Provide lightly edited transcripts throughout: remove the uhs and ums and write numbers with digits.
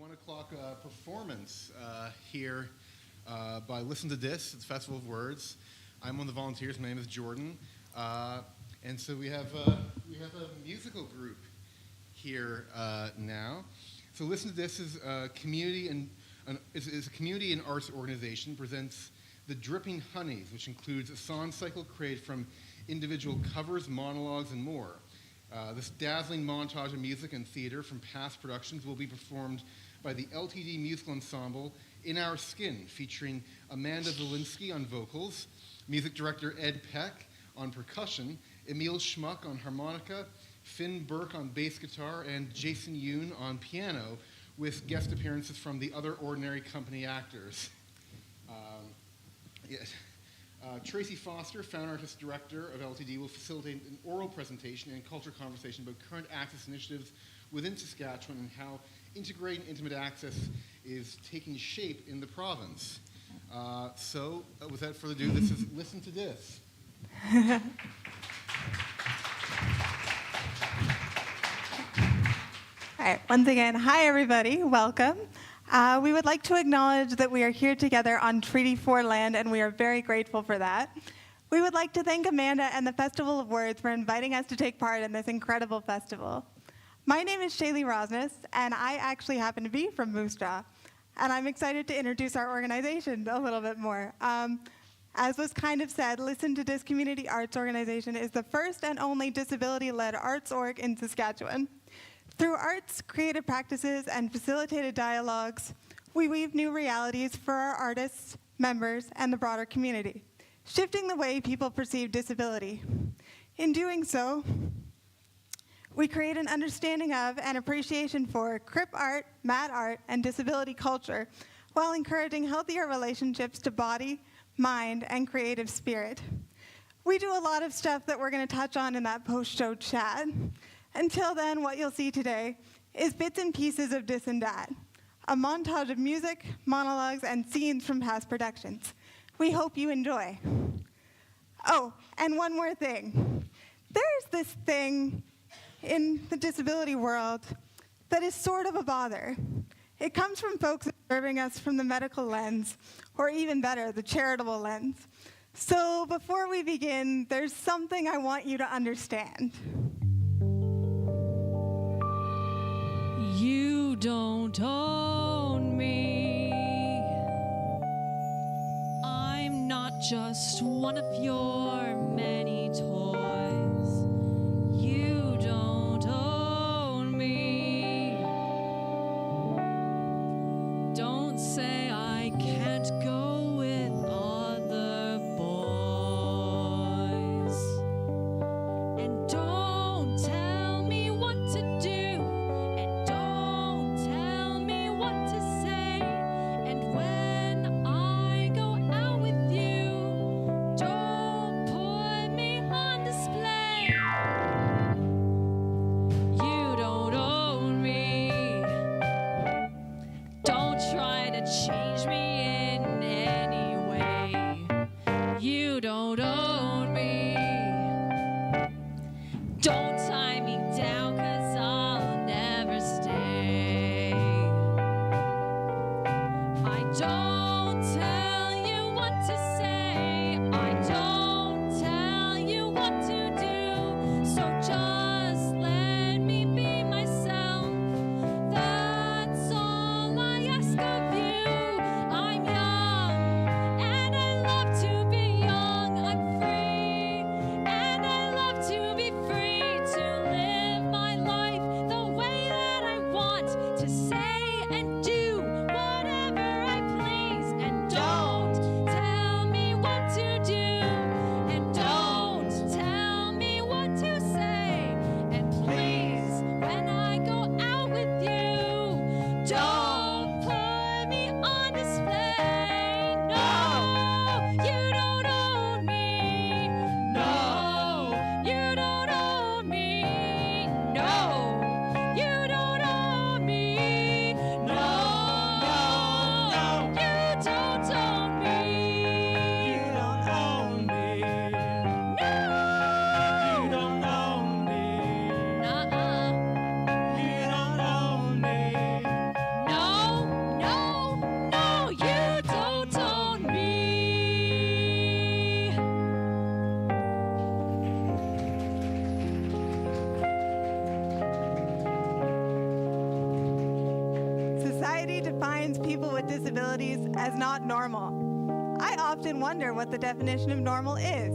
1 o'clock performance here by Listen to This at the Festival of Words. I'm one of the volunteers. My name is Jordan, and so we have a musical group here now. So Listen to This is a community and is a community and arts organization. Presents the Dripping Honeys, which includes a song cycle created from individual covers, monologues, and more. This dazzling montage of music and theater from past productions will be performed by the LTD Musical Ensemble In Our Skin, featuring Amanda Zielinski on vocals, music director Ed Peck on percussion, Emil Schmuck on harmonica, Finn Burke on bass guitar, and Jason Yoon on piano, with guest appearances from the Other Ordinary Company actors. Tracy Foster, Found Artist Director of LTD, will facilitate an oral presentation and culture conversation about current access initiatives within Saskatchewan and how integrating intimate access is taking shape in the province. So, without further ado, this is Listen to This. All right, once again, hi everybody, welcome. We would like to acknowledge that we are here together on Treaty 4 land, and we are very grateful for that. We would like to thank Amanda and the Festival of Words for inviting us to take part in this incredible festival. My name is Shaylee Rosnes, and I actually happen to be from Moose Jaw, and I'm excited to introduce our organization a little bit more. As was kind of said, Listen to This Community Arts Organization is the first and only disability-led arts org in Saskatchewan. Through arts, creative practices, and facilitated dialogues, we weave new realities for our artists, members, and the broader community, shifting the way people perceive disability. In doing so, we create an understanding of and appreciation for crip art, mat art, and disability culture, while encouraging healthier relationships to body, mind, and creative spirit. We do a lot of stuff that we're going to touch on in that post-show chat. Until then, what you'll see today is bits and pieces of this and that, a montage of music, monologues, and scenes from past productions. We hope you enjoy. Oh, and one more thing. There's this thing in the disability world that is sort of a bother. It comes from folks observing us from the medical lens, or even better, the charitable lens. So before we begin, there's something I want you to understand. You don't own me. I'm not just one of your many toys. You don't own me. Don't say I can't go with other boys. And don't tell me what to do. And don't tell me what to say. And when I go out with you, don't put me on display. You don't own me. Don't try to change me in any way. You don't own me. Don't tie me down, 'cause I'll never stay. I don't tell you what to say. I don't tell you what to do. So just let me be myself. That's all I ask of you. I'm young and I love to be young. I'm free and I love to be free to defines people with disabilities as not normal. I often wonder what the definition of normal is.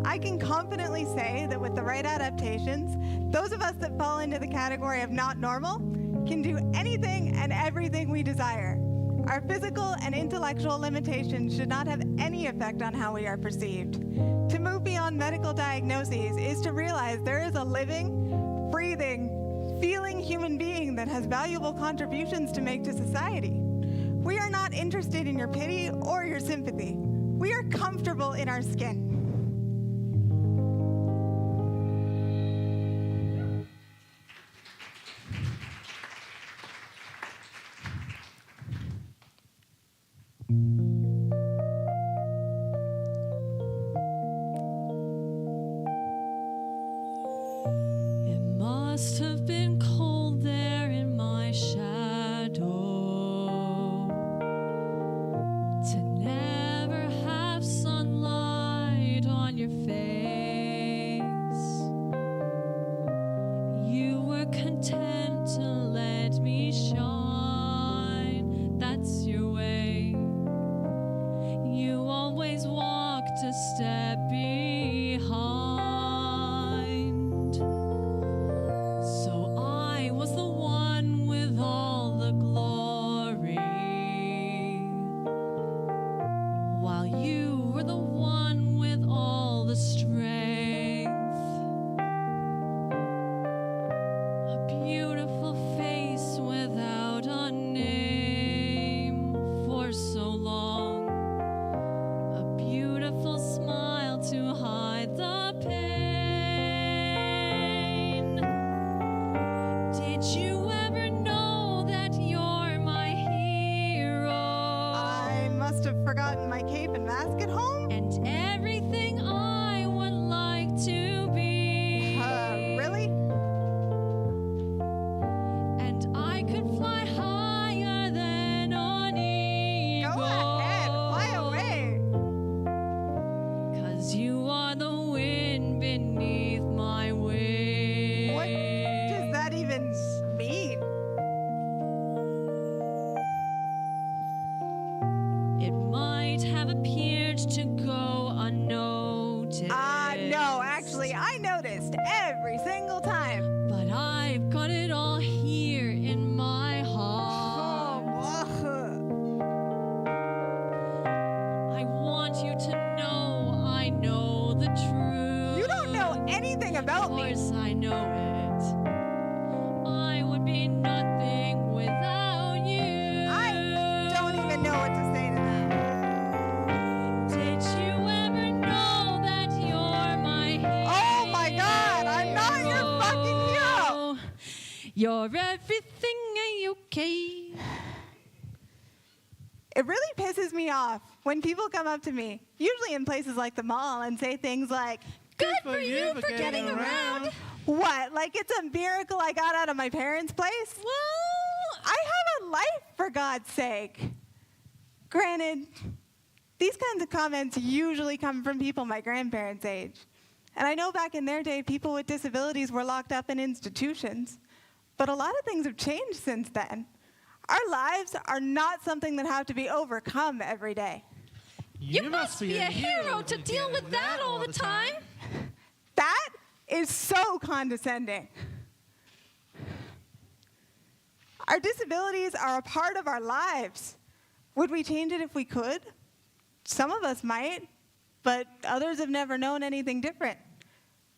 I can confidently say that with the right adaptations, those of us that fall into the category of not normal can do anything and everything we desire. Our physical and intellectual limitations should not have any effect on how we are perceived. To move beyond medical diagnoses is to realize there is a living, breathing, feeling human being that has valuable contributions to make to society. We are not interested in your pity or your sympathy. We are comfortable in our skin. Must have been cold there in my shadow to never have sunlight on your face. You were content to let me shine, that's your way. You always walked a step behind. Forgotten my cape and mask at home? And everything I would like to be. Really? And I could fly higher than an eagle. Go ahead, fly away. 'Cause you are the wind beneath my wings. What does that even mean? It might have appeared to go unnoticed. No, actually, I noticed every single time. But I've got it all here in my heart. I want you to know I know the truth. You don't know anything about Of me. course I know it. I would be nothing without you. I don't even know what to say to that. Did you ever know that you're my hero? Oh my God, I'm not your fucking hero. You're everything okay. It really pisses me off when people come up to me, usually in places like the mall, and say things like, Good for you for getting around. what, like it's a miracle I got out of my parents' place? Well, I have a life, for God's sake. Granted, these kinds of comments usually come from people my grandparents' age. And I know back in their day, people with disabilities were locked up in institutions. But a lot of things have changed since then. Our lives are not something that have to be overcome every day. you must be a hero to deal with that all the time. That is so condescending. Our disabilities are a part of our lives. Would we change it if we could? Some of us might, but others have never known anything different.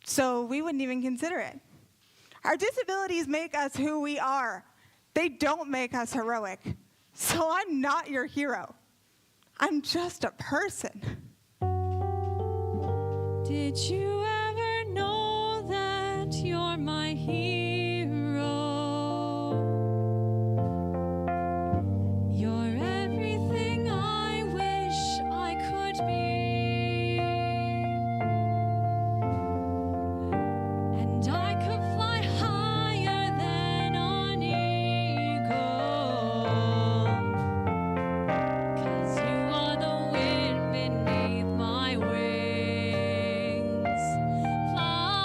So we wouldn't even consider it. Our disabilities make us who we are. They don't make us heroic. So I'm not your hero. I'm just a person. Did you ever know that you're my hero? You're everything I wish I could be. And I could fly higher than an eagle. 'Cause you are the wind beneath my wings. Fly.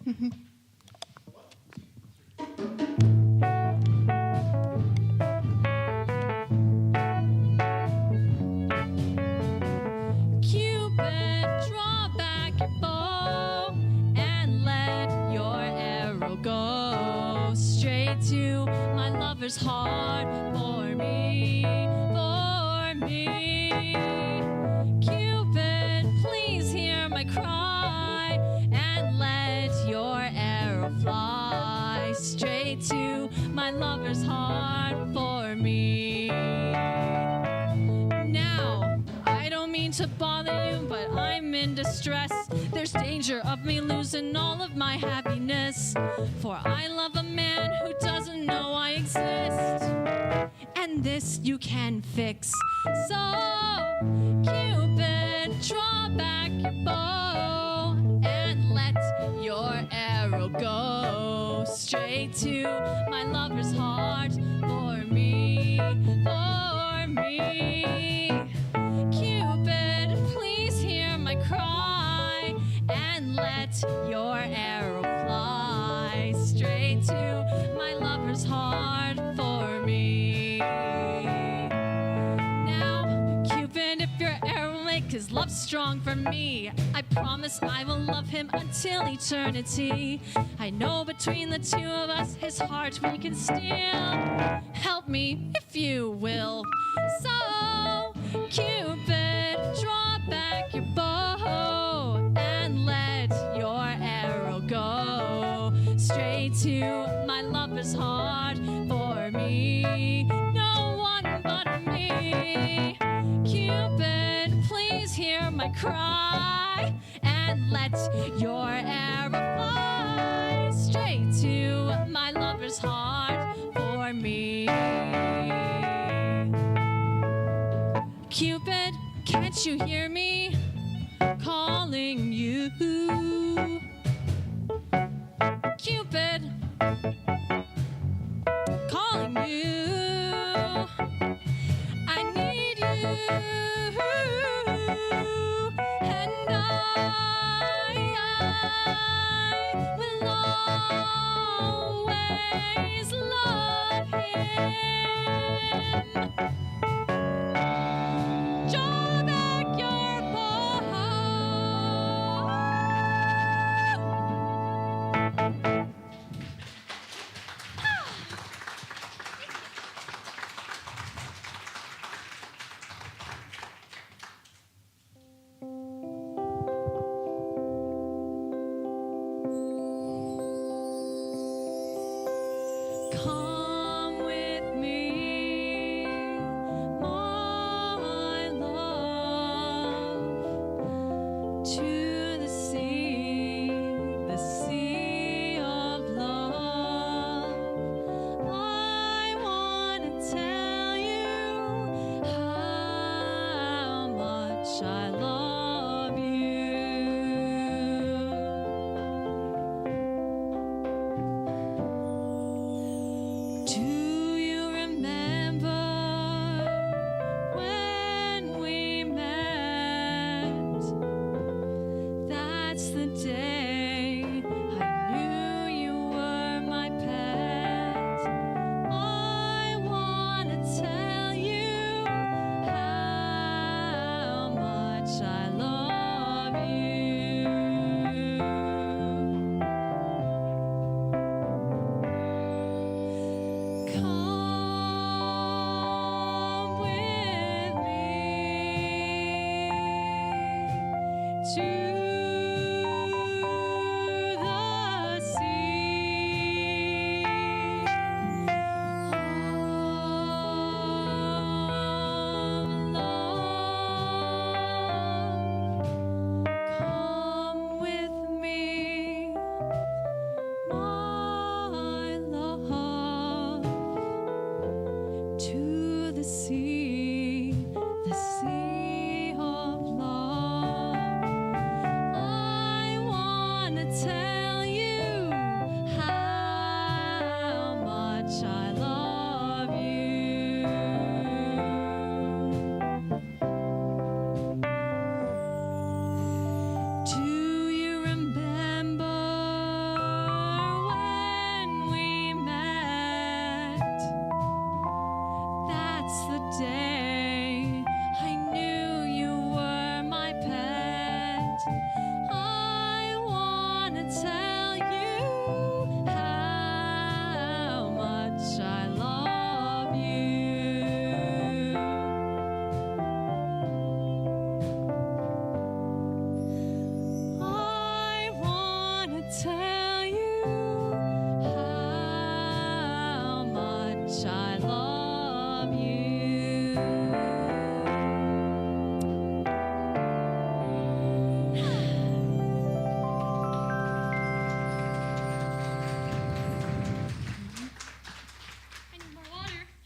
Cupid, draw back your bow and let your arrow go straight to my lover's heart for me, for me. Cupid, please hear my cry and let your arrow fly straight to my lover's heart for me. Now, I don't mean to bother you, but I'm in distress. There's danger of me losing all of my happiness. For I love a man who doesn't know I exist. And this you can fix. So, Cupid, draw back your bow and let your arrow go straight to my lover's heart for me, for me. Cupid, please hear my cry and let your arrow fly straight to my lover's heart for me. Now, Cupid, if your arrow will make his love strong for me, I promise I will love him until eternity. I know between the two of us his heart we can steal. Help me if you will. So, Cupid, draw back your bow and let your arrow go straight to my lover's heart for me. No one but me. Cupid, please hear my cry and let your arrow fly straight to my lover's heart for me. Cupid, can't you hear me calling you? Cupid, calling you. I need you, and I will always love him. Draw back your bow. Come with me, my love, to the sea of love. I want to tell you how much I love you. Do you remember when we met? That's the day I knew you were my pet. I want to tell you how much I love you. Come with me to the sea of love. Come with me, my love, to the sea of love. I want to tell you how much I love you. Do you remember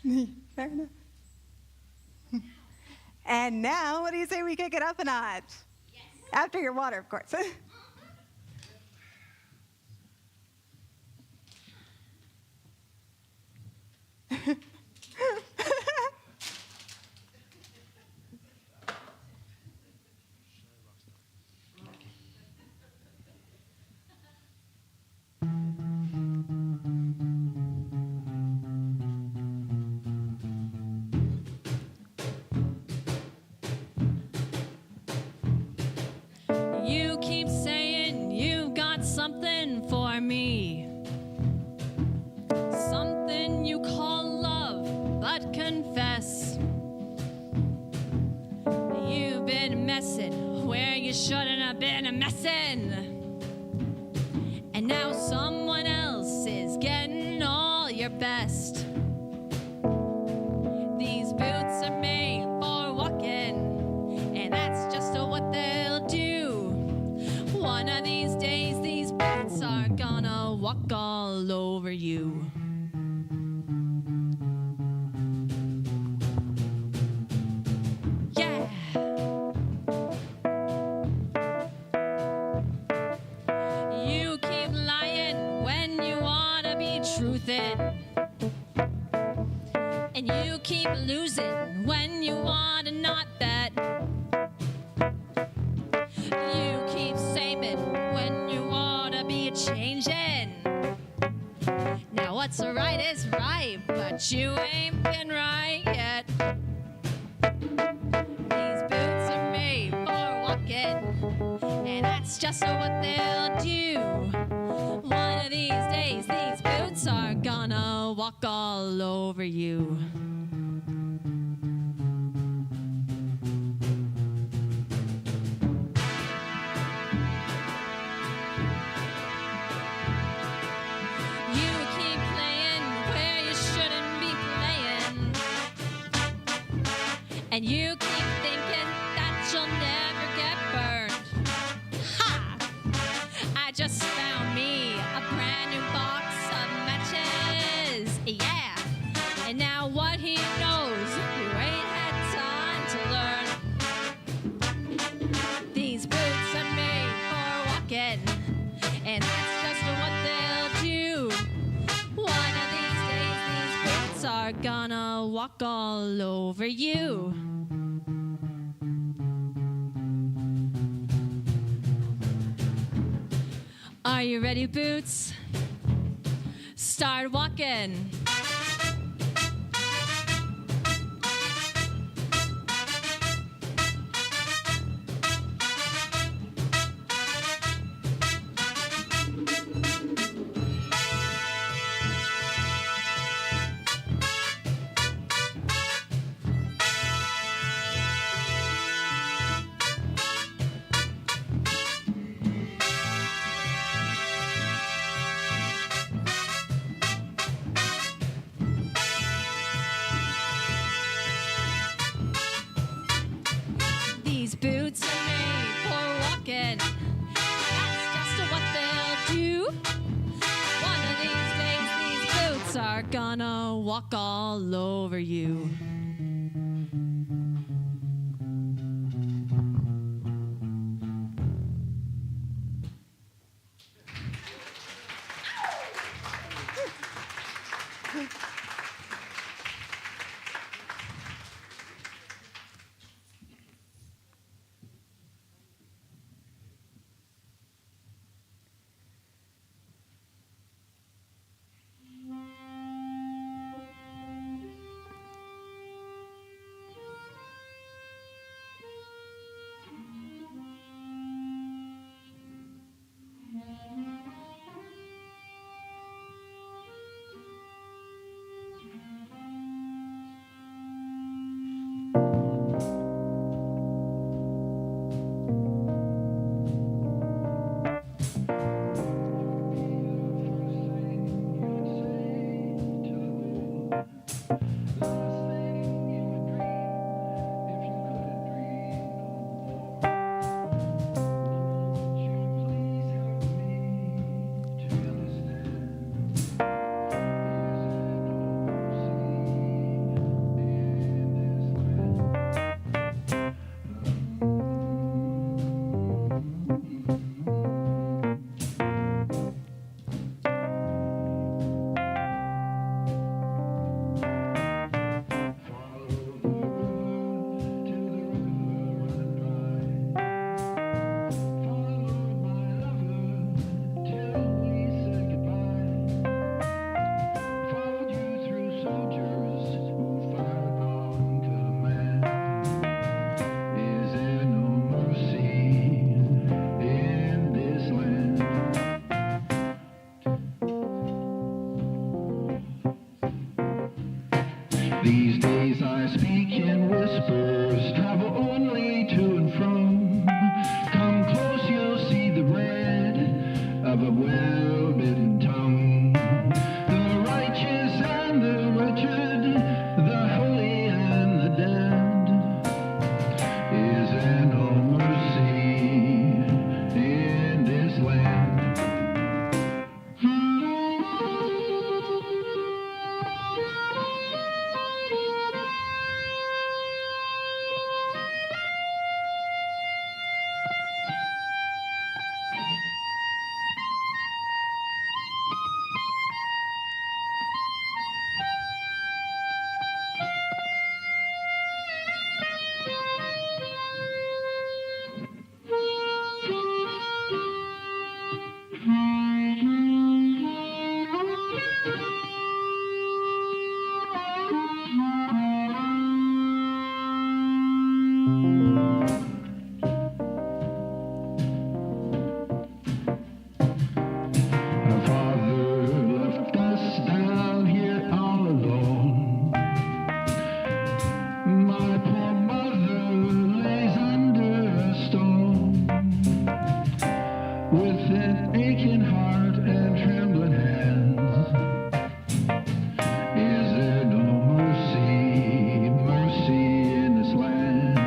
Fair enough. And now, what do you say we kick it up a notch? Yes. After your water, of course. You keep saying you've got something for me. Something you call love, but confess. You've been messing where you shouldn't have been messing. And now someone else is getting all your best. These boots are made for walking, and that's just what they'll do. One of these days, these boots are gonna walk all over you. Yeah. You keep lying when you wanna be truthin'. And you keep losing when you wanna not bet. You keep saving when you wanna be changing. Now what's right is right, but you ain't been right yet. These boots are made for walking, and that's just what they'll do. One of these days, these boots are gonna walk all over you. You keep playing where you shouldn't be playing. And you keep thinking that you'll never get burned. Ha! I just found me a brand new box of matches. Yeah. And now what he knows, you ain't had time to learn. These boots are made for walking, and that's just what they'll do. One of these days, these boots are gonna walk all over you. Are you ready, boots? Start walking. These boots are made for walking. That's just what they'll do. One of these days, these boots are gonna walk all over you. These days I speak in whispers, travel only to and from. Come close, you'll see the red of a well-bitten tongue. The righteous and the wretched, the holy and the damned. Is there no mercy in this land? My father left us down here all alone. My poor mother lays under a stone, with an aching heart and trembling hands. Is there no mercy, mercy in this land?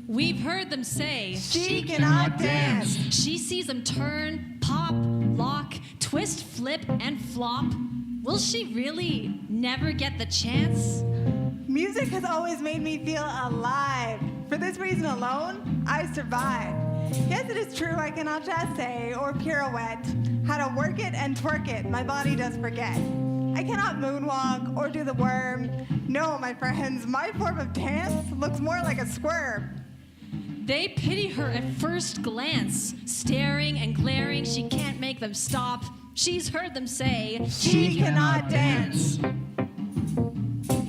We've heard them say She cannot dance. She sees them turn, pop, lock, twist, flip, and flop. Will she really never get the chance? Music has always made me feel alive. For this reason alone, I survive. Yes, it is true I cannot just say or pirouette. How to work it and twerk it, my body does forget. I cannot moonwalk or do the worm. No, my friends, my form of dance looks more like a squirm. They pity her at first glance, staring and glaring, she can't make them stop. She's heard them say She cannot dance.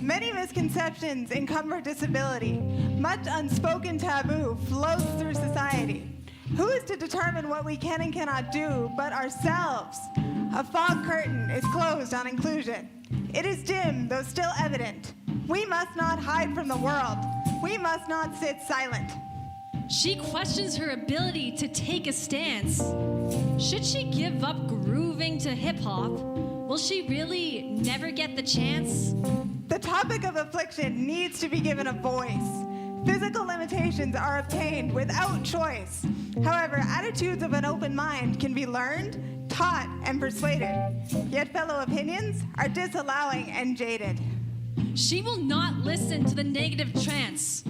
Many misconceptions encumber disability. Much unspoken taboo flows through society. Who is to determine what we can and cannot do but ourselves? A fog curtain is closed on inclusion. It is dim, though still evident. We must not hide from the world. We must not sit silent. She questions her ability to take a stance. Should she give up grooving to hip-hop? Will she really never get the chance? The topic of affliction needs to be given a voice. Physical limitations are obtained without choice. However, attitudes of an open mind can be learned, taught, and persuaded. Yet fellow opinions are disallowing and jaded. She will not listen to the negative trance.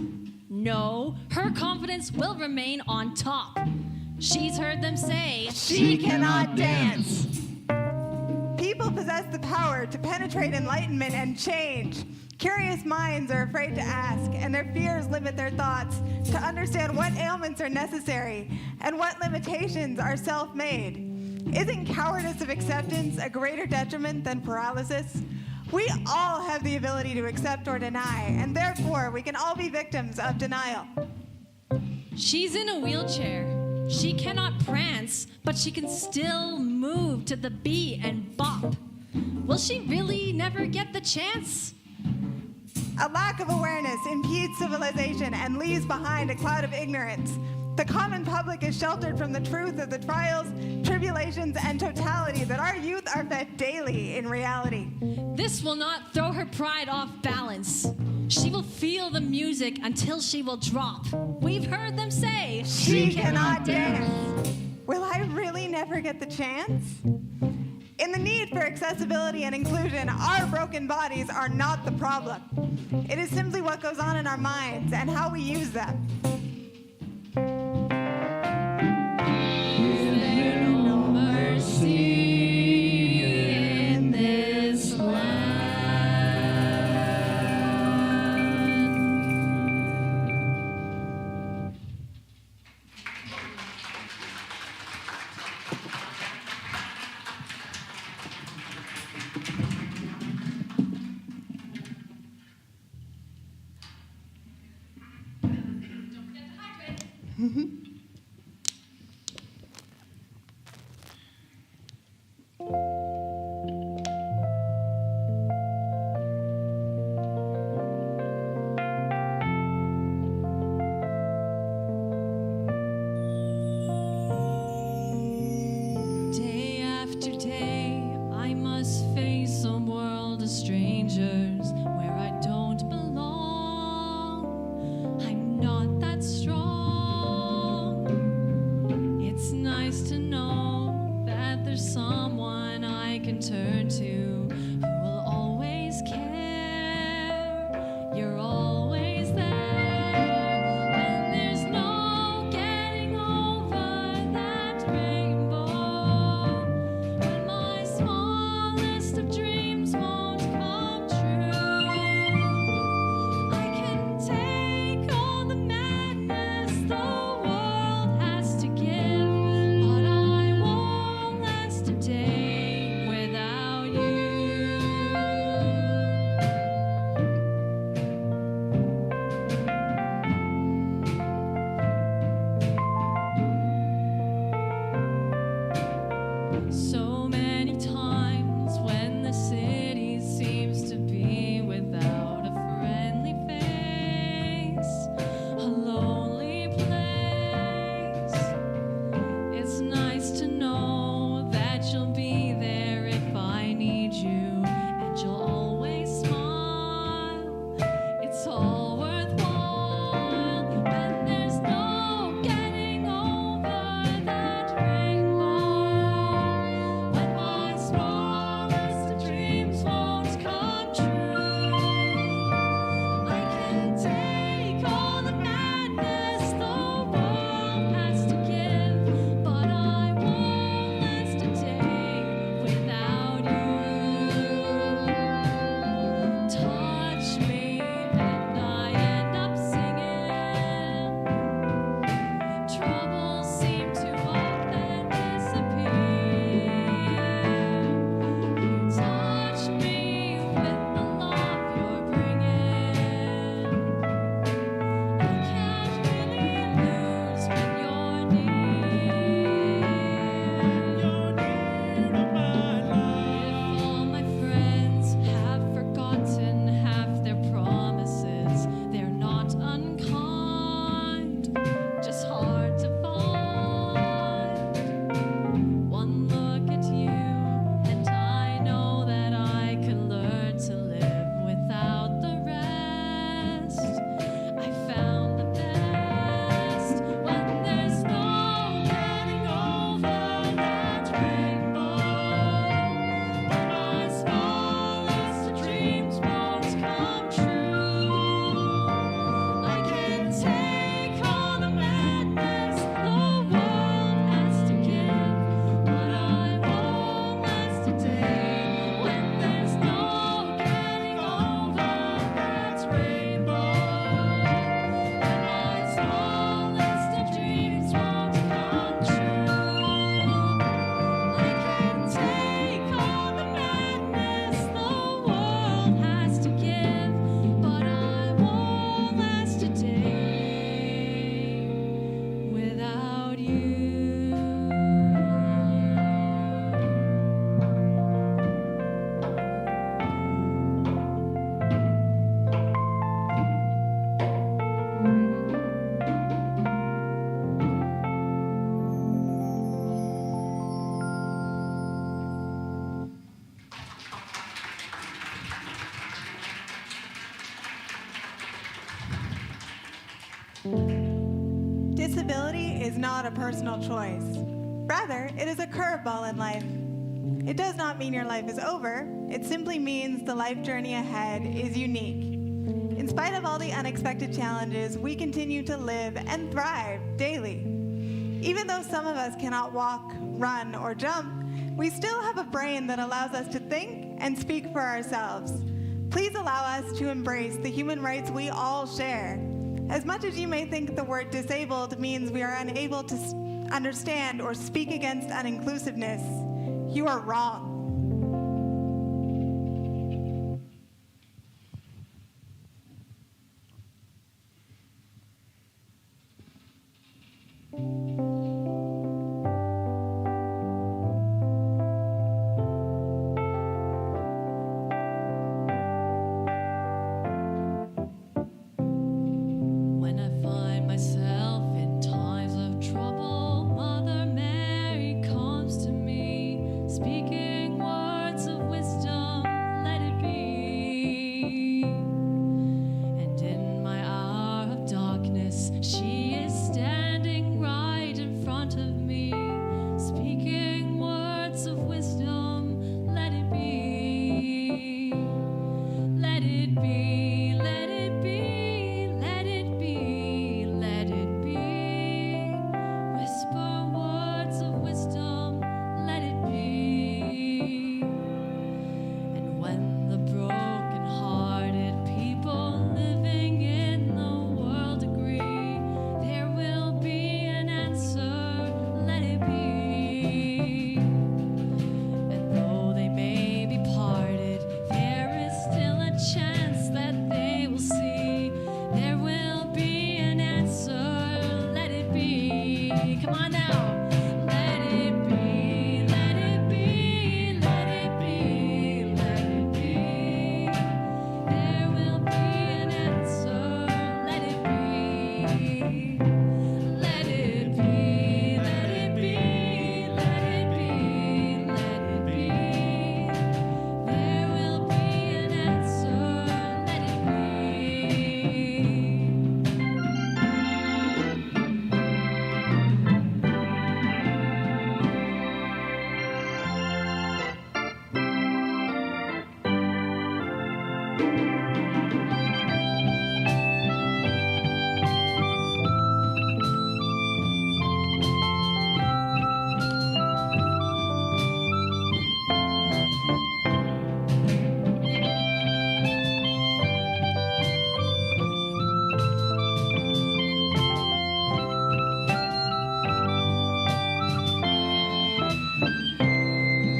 No, her confidence will remain on top. She's heard them say She cannot dance. People possess the power to penetrate enlightenment and change. Curious minds are afraid to ask, and their fears limit their thoughts to understand what ailments are necessary and what limitations are self-made. Isn't cowardice of acceptance a greater detriment than paralysis? We all have the ability to accept or deny, and therefore we can all be victims of denial. she's in a wheelchair. She cannot prance, but she can still move to the beat and bop. Will she really never get the chance? A lack of awareness impedes civilization and leaves behind a cloud of ignorance. The common public is sheltered from the truth of the trials, tribulations, and totality that our youth are fed daily in reality. This will not throw her pride off balance. She will feel the music until she will drop. We've heard them say, She cannot dance. Will I really never get the chance? In the need for accessibility and inclusion, our broken bodies are not the problem. It is simply what goes on in our minds and how we use them. Is there no mercy? Day after day, I must face a world of strangers where I don't belong. I'm not that strong. It's nice to know that there's someone I can turn to who will always care. You're always there, and there's no getting over that rainbow. When my smallest of dreams won't come true, I can take all the madness the world has to give, but I won't last a day without you. So many times when the city seems to be without a friendly face, a lonely place, it's nice to know that you'll be there if I need you, and you'll always smile. It's all worthwhile when there's no getting over that rainbow. When my smallest of dreams won't come true, I can take all the madness the world has to give, but I won't last a day without you. Touch me and I end up singing. Troubles seem to often disappear. You touch me with the love you're bringing. I can't really lose when you're near. If all my friends have forgotten half their promises, they're not unkind, just hard to find. One look at you, and I know that I could learn to live without the rest. I found the best when there's no getting over that rainbow. When my smallest of dreams won't come true, I can take all the madness the world has to give, but I won't last a day when there's no getting over that rainbow. When my smallest of dreams won't come true, I can take all the madness the world has to give, but I won't last a day without you. Disability is not a personal choice. Rather, it is a curveball in life. It does not mean your life is over. It simply means the life journey ahead is unique. In spite of all the unexpected challenges, we continue to live and thrive daily. Even though some of us cannot walk, run, or jump, we still have a brain that allows us to think and speak for ourselves. Please allow us to embrace the human rights we all share. As much as you may think the word disabled means we are unable to understand or speak against uninclusiveness, you are wrong. speaking words of wisdom, let it be. And in my hour of darkness, she is standing right in front of me, speaking words of wisdom, let it be. Let it be, let it be, let it be, let it be. Whisper words of wisdom, let it be. And when the broken-hearted people living in the world agree, there will be an answer, let it be. And though they may be parted, there is still a chance that they will see. There will be an answer, let it be. Come on now. Let it be, let it be, let it be, let it be. There will be an answer, let it be. Let it be, let it be, let it be, let it be. There will be an answer, let it be.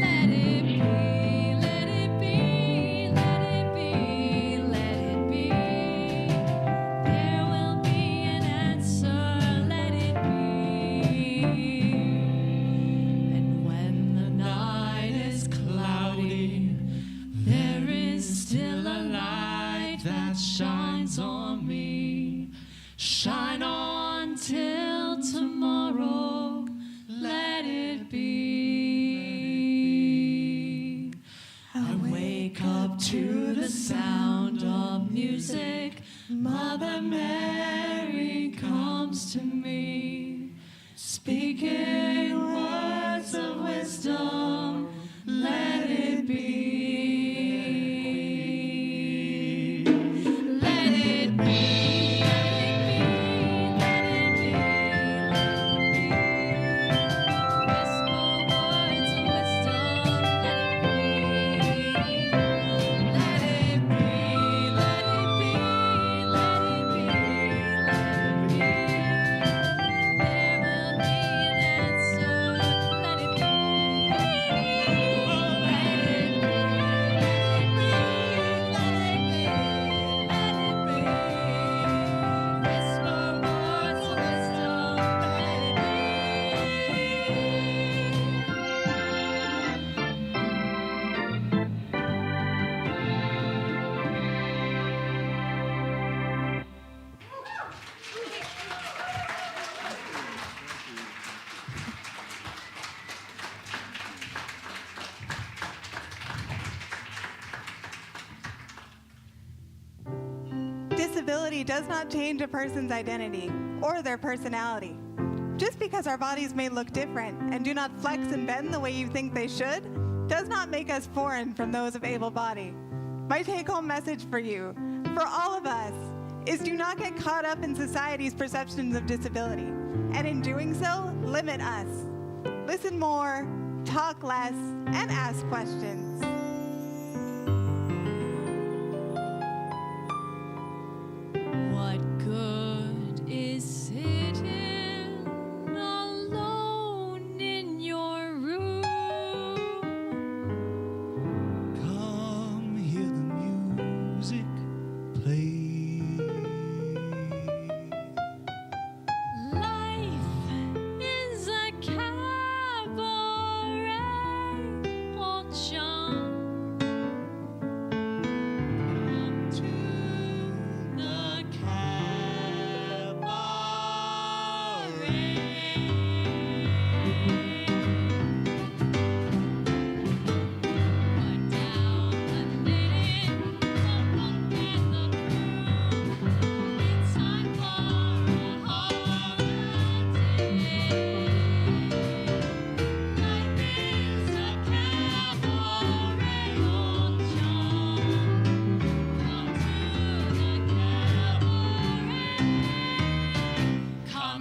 Let it be, let it be, let it be, let it be. There will be an answer, let it be. And when the night is cloudy, there is still a light that shines on me. Shine on till tomorrow, let it be. I wake up to the sound of music. Mother Mary comes to me, speaking words of wisdom, let it be. Let it be, let it be, let it be, let it be. Whisper words of wisdom, let it be. Let it be, let it be, let it be, let it be. There will be an answer, let it be. Let it be, let it be, let it be, let it be. Whisper words of wisdom, let it be. Disability does not change a person's identity or their personality. Just because our bodies may look different and do not flex and bend the way you think they should, does not make us foreign from those of able body. My take-home message for you, for all of us, is do not get caught up in society's perceptions of disability, and in doing so, limit us. Listen more, talk less, and ask questions. What good is sitting alone in your room? Come hear the music play. Life is a cabaret, all chant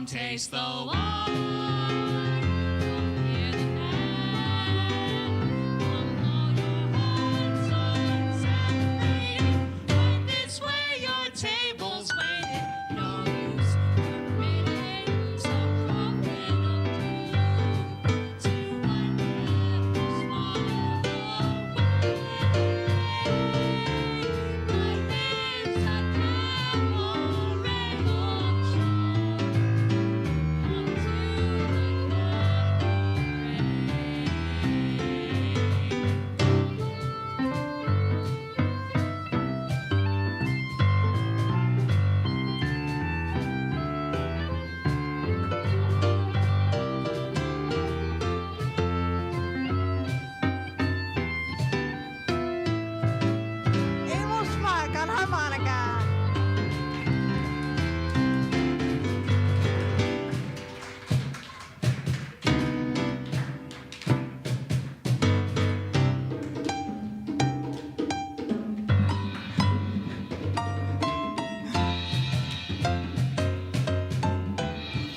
taste the wine. Come hear the band. Come blow your hearts on celebrating. Right this way, your table's waiting. No use permitting some prophet of doom to wipe every smile away. Right there's a cabaret auction. Come to Emil Schmuck on harmonica.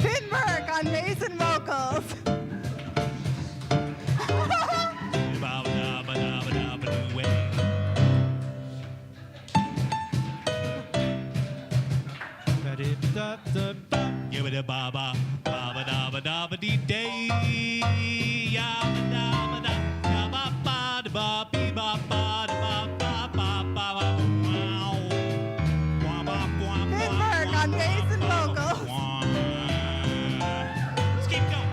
Finberg on bass and vocals. Baba, baba, dabba, dabba, dee day, yabba, dabba, da, yabba, ba, da, ba, bee, ba, ba, da, ba, ba, ba, ba, ba, wow. Wah, ba, wah, wah, Finberg wah, on bass and wah, vocals. wah. Let's keep going.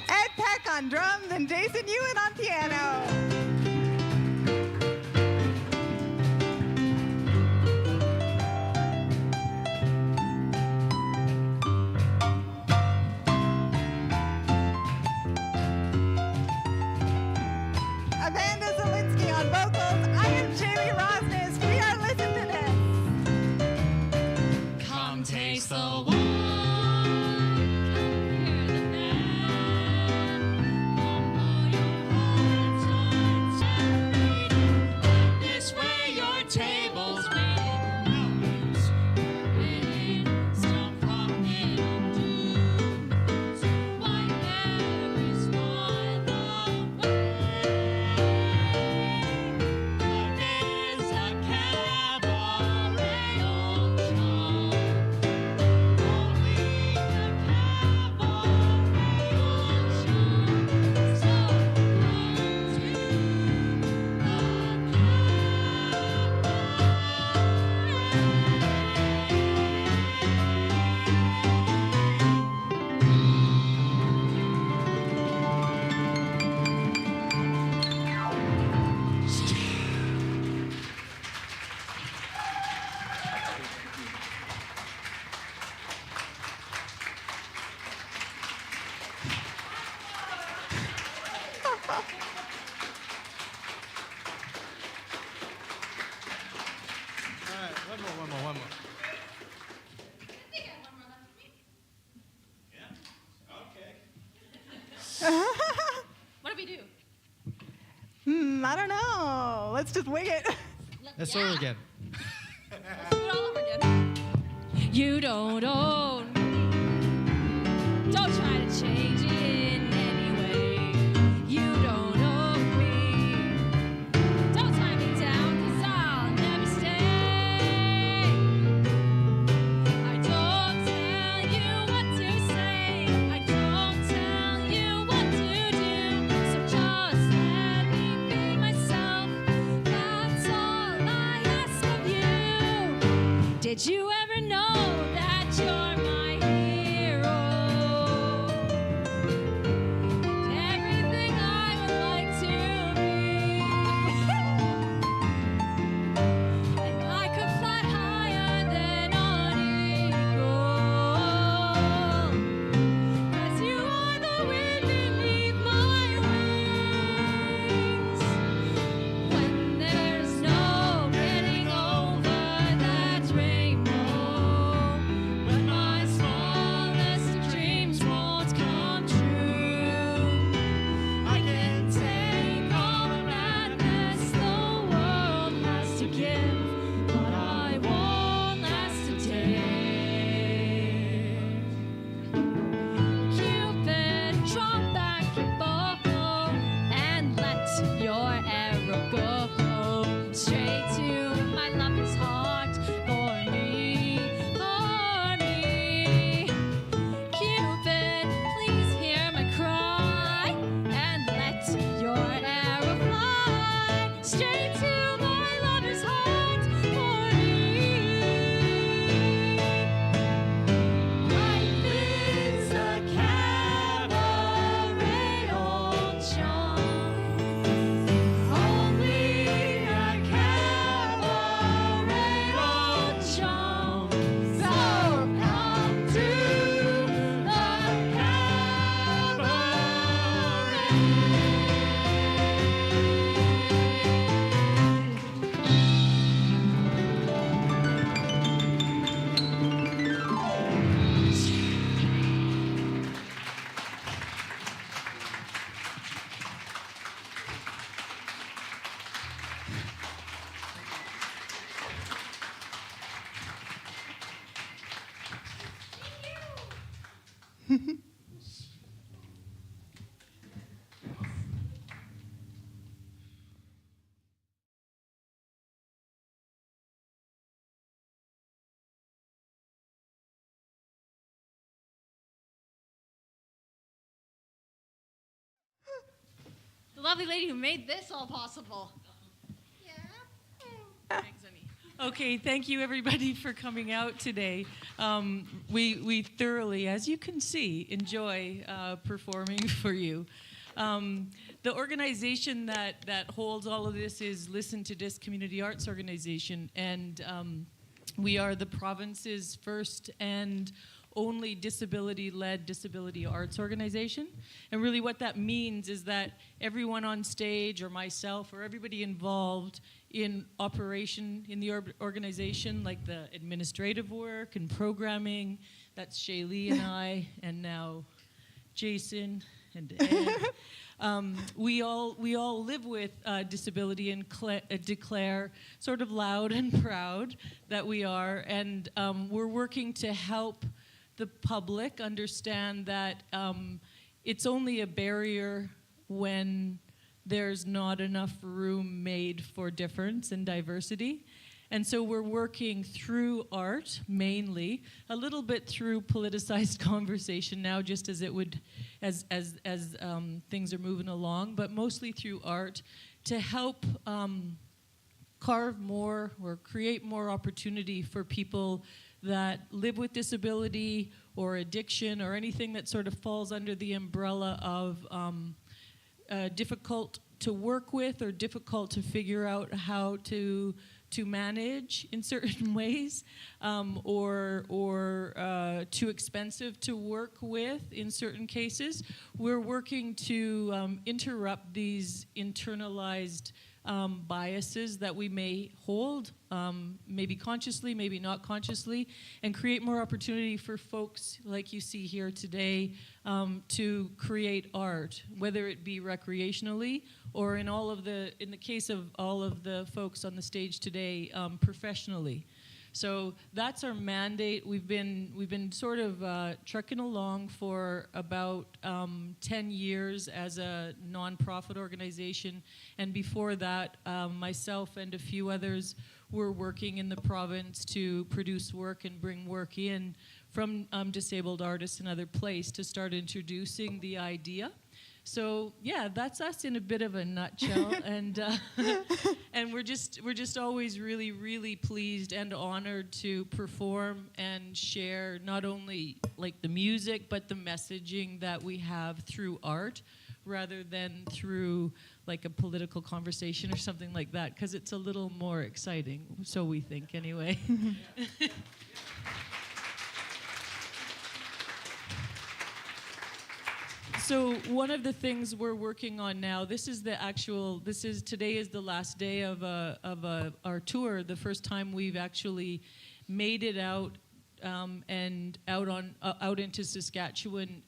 Ed Peck on drums and Jason Ewan on piano. Amanda Zielinski on vocals. I am Jamie Rosnes. We are Listen to This. Come taste the wine. Come hear the band. Come blow your hearts on celebrating. Right this way, your table's waiting. No use permitting some prophet of doom to wipe every smile away. Right there's a cabaret auction. Only the cabaret auction. So All right, one more. what do we do? I don't know. Let's just wing it. Let's start again. Let's do it all over again. You don't own me. Don't try to change it in any way. You don't own me. Don't tie me down, 'cause I'll never stay. I don't tell you what to say. I don't tell you what to do. So just let me be myself. That's all I ask of you. Did you ever know that you're The lovely lady who made this all possible. Okay, thank you everybody for coming out today. We thoroughly, as you can see, enjoy performing for you. The organization that holds all of this is Listen to Dis Community Arts Organization, and we are the province's first and only disability-led disability arts organization. And really what that means is that everyone on stage or myself or everybody involved in operation in the organization, like the administrative work and programming, that's Shaylee and I, and now Jason and Ed. We all live with disability and declare sort of loud and proud that we are, and we're working to help the public understand that it's only a barrier when there's not enough room made for difference and diversity. And so we're working through art, mainly, a little bit through politicized conversation now, just as it would, as things are moving along, but mostly through art to help carve more or create more opportunity for people that live with disability or addiction or anything that sort of falls under the umbrella of difficult to work with or difficult to figure out how to manage in certain ways, or too expensive to work with in certain cases. We're working to interrupt these internalized biases that we may hold, maybe consciously, maybe not consciously, and create more opportunity for folks like you see here today to create art, whether it be recreationally or in the case of all of the folks on the stage today, professionally. So that's our mandate. We've been sort of trucking along for about 10 years as a nonprofit organization, and before that, myself and a few others were working in the province to produce work and bring work in from disabled artists in other places to start introducing the idea. So yeah, that's us in a bit of a nutshell, and and we're just always really, really pleased and honored to perform and share not only like the music but the messaging that we have through art, rather than through like a political conversation or something like that, because it's a little more exciting, so we think anyway. So one of the things we're working on now, today is the last day of our tour, the first time we've actually made it out and out into Saskatchewan.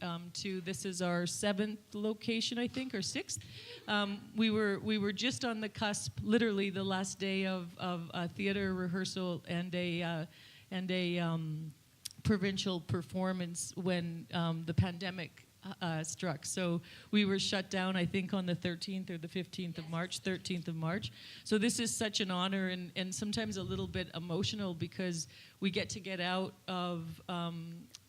This is our 7th location, I think, or 6th. We were just on the cusp, literally the last day of a theater rehearsal and a provincial performance when the pandemic struck. So we were shut down, I think, on the 13th or the 15th of March, 13th of March. So this is such an honor and sometimes a little bit emotional, because we get out of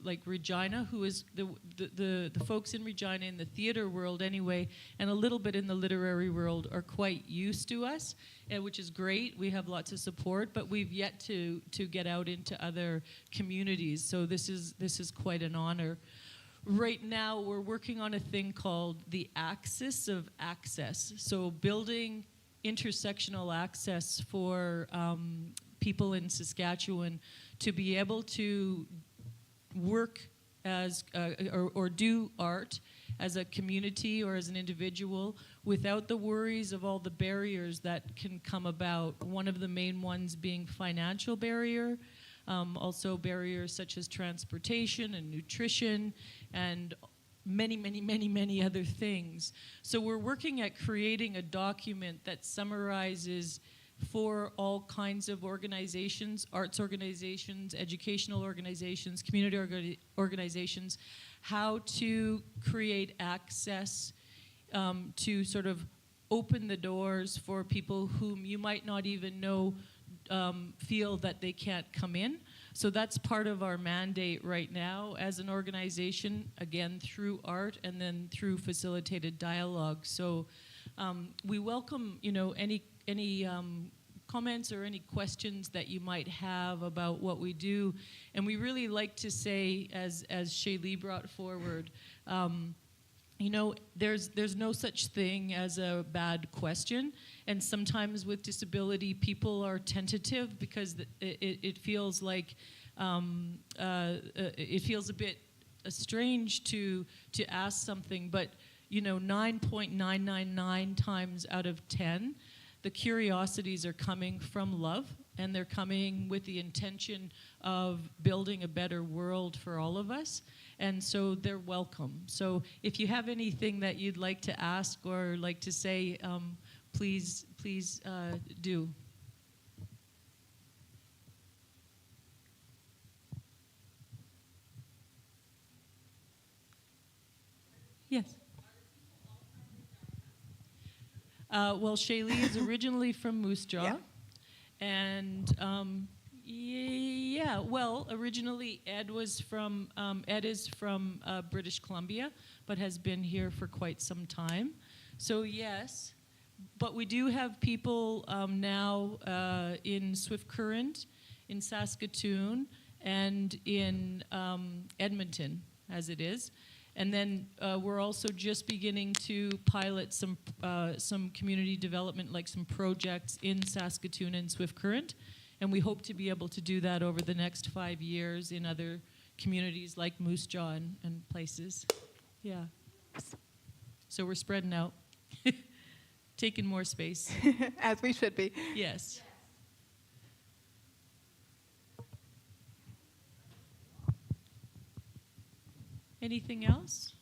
like Regina, who is the folks in Regina in the theater world anyway, and a little bit in the literary world are quite used to us, which is great. We have lots of support, but we've yet to get out into other communities. So this is quite an honor. Right now, we're working on a thing called the Axis of Access. So building intersectional access for people in Saskatchewan to be able to work as or do art as a community or as an individual without the worries of all the barriers that can come about. One of the main ones being financial barrier. Also barriers such as transportation and nutrition and many other things. So we're working at creating a document that summarizes for all kinds of organizations, arts organizations, educational organizations, community organizations, how to create access to sort of open the doors for people whom you might not even know feel that they can't come in. So that's part of our mandate right now as an organization, again, through art and then through facilitated dialogue. So we welcome, any comments or any questions that you might have about what we do. And we really like to say, as Shaylee brought forward, there's no such thing as a bad question, and sometimes with disability, people are tentative because it feels like it feels a bit strange to ask something. But 9.999 times out of 10, the curiosities are coming from love, and they're coming with the intention of building a better world for all of us. And so they're welcome. So if you have anything that you'd like to ask or like to say, please do. Yes. Well, Shaylee is originally from Moose Jaw. Yeah. And originally Ed is from British Columbia, but has been here for quite some time. So yes, but we do have people now in Swift Current, in Saskatoon, and in Edmonton, as it is. And then we're also just beginning to pilot some community development, like some projects in Saskatoon and Swift Current. And we hope to be able to do that over the next 5 years in other communities like Moose Jaw and places. Yeah. So we're spreading out, taking more space. As we should be. Yes. Anything else?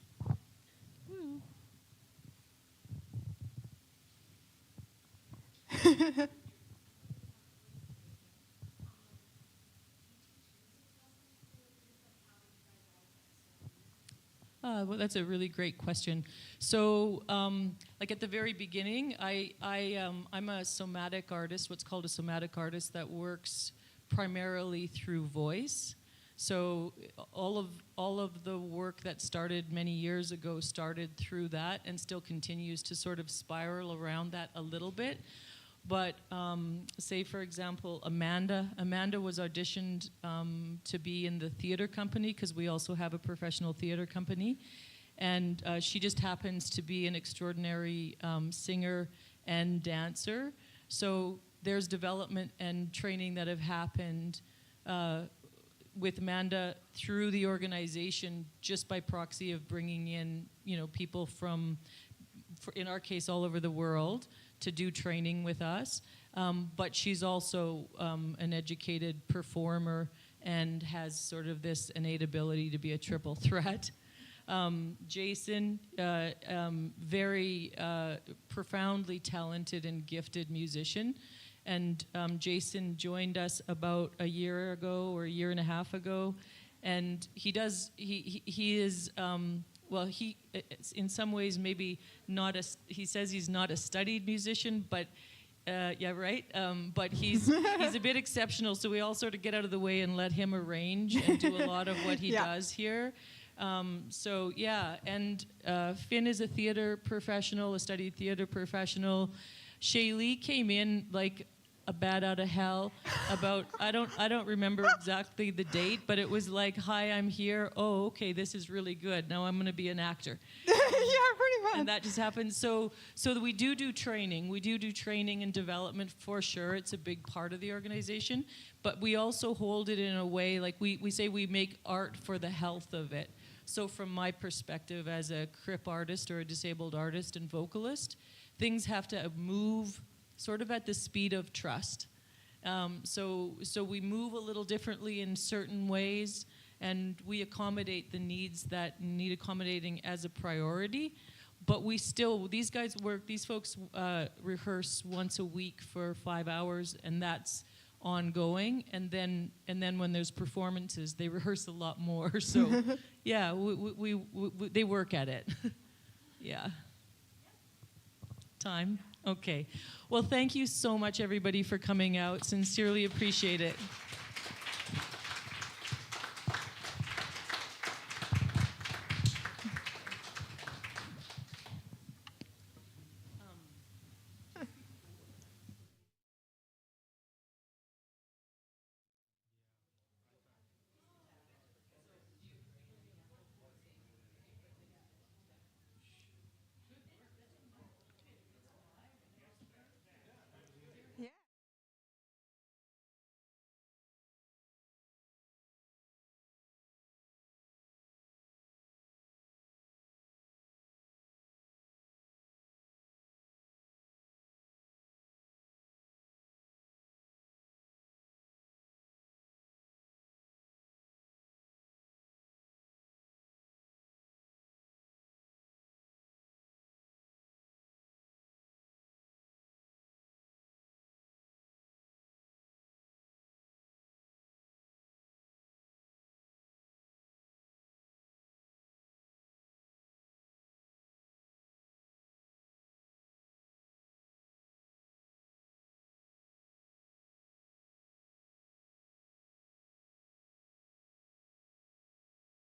Well, that's a really great question. So, like at the very beginning, I'm a somatic artist, what's called a somatic artist that works primarily through voice. So all of the work that started many years ago started through that and still continues to sort of spiral around that a little bit. But say, for example, Amanda was auditioned to be in the theater company because we also have a professional theater company. And she just happens to be an extraordinary singer and dancer. So there's development and training that have happened with Amanda through the organization just by proxy of bringing in, people from, in our case, all over the world to do training with us. But she's also an educated performer and has sort of this innate ability to be a triple threat. Jason, very profoundly talented and gifted musician. And Jason joined us about a year ago or a year and a half ago. And he is, in some ways maybe not he says he's not a studied musician, but but he's a bit exceptional, so we all sort of get out of the way and let him arrange and do a lot of what he does here. And Finn is a theater professional, a studied theater professional. Shaylee came in like a bat out of hell about, I don't remember exactly the date, but it was like, hi, I'm here. Oh, okay, this is really good. Now I'm going to be an actor. Yeah, pretty much. And that just happened. So we do training. We do training and development for sure. It's a big part of the organization. But we also hold it in a way, like we say we make art for the health of it. So from my perspective as a CRIP artist or a disabled artist and vocalist, things have to move sort of at the speed of trust. So we move a little differently in certain ways, and we accommodate the needs that need accommodating as a priority. but these guys work, these folks rehearse once a week for 5 hours, and that's ongoing. And then when there's performances, they rehearse a lot more. So, yeah, they work at it. Yeah. Time? Okay. Well, thank you so much, everybody, for coming out. Sincerely appreciate it.